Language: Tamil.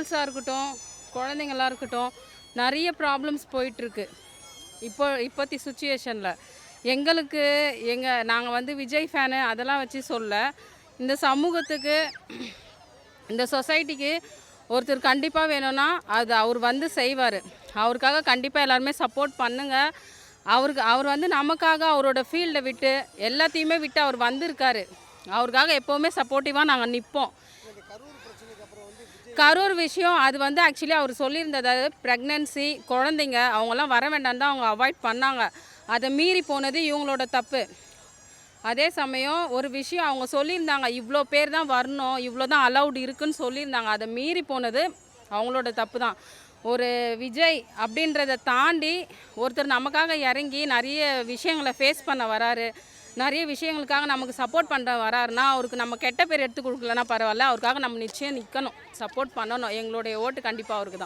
கேர்ள்ஸாக இருக்கட்டும், குழந்தைங்களா இருக்கட்டும், நிறைய ப்ராப்ளம்ஸ் போயிட்டுருக்கு இப்போத்தி சுச்சுவேஷனில். எங்களுக்கு நாங்கள் வந்து விஜய் ஃபேனு அதெல்லாம் வச்சு சொல்ல, இந்த சமூகத்துக்கு, இந்த சொசைட்டிக்கு ஒருத்தர் கண்டிப்பாக வேணும்னா அது அவர் வந்து செய்வார். அவருக்காக கண்டிப்பாக எல்லாருமே சப்போர்ட் பண்ணுங்கள். அவர் வந்து நமக்காக அவரோட ஃபீல்டை விட்டு எல்லாத்தையுமே விட்டு அவர் வந்திருக்காரு. அவருக்காக எப்போவுமே சப்போர்ட்டிவாக நாங்கள் நிற்போம். கரூர் விஷயம் அது வந்து ஆக்சுவலி அவர் சொல்லியிருந்தது ப்ரெக்னன்சி, குழந்தைங்க அவங்களாம் வர வேண்டாம் தான் அவங்க அவாய்ட் பண்ணாங்க. அதை மீறி போனது இவங்களோட தப்பு. அதே சமயம் ஒரு விஷயம் அவங்க சொல்லியிருந்தாங்க, இவ்வளோ பேர் தான் வரணும், இவ்வளோ தான் அலௌட் இருக்குன்னு சொல்லியிருந்தாங்க. அதை மீறி போனது அவங்களோட தப்பு தான். ஒரு விஜய் அப்படின்றத தாண்டி ஒருத்தர் நமக்காக இறங்கி நிறைய விஷயங்களை ஃபேஸ் பண்ண வராரு, நிறைய விஷயங்களுக்காக நமக்கு சப்போர்ட் பண்ணுற வராருன்னா, அவருக்கு நம்ம கெட்ட பேர் எடுத்து கொடுக்கலன்னா பரவாயில்ல, அவருக்காக நம்ம நிச்சயம் நிற்கணும், சப்போர்ட் பண்ணணும். எங்களுடைய ஓட்டு கண்டிப்பாக அவருக்கு தான்.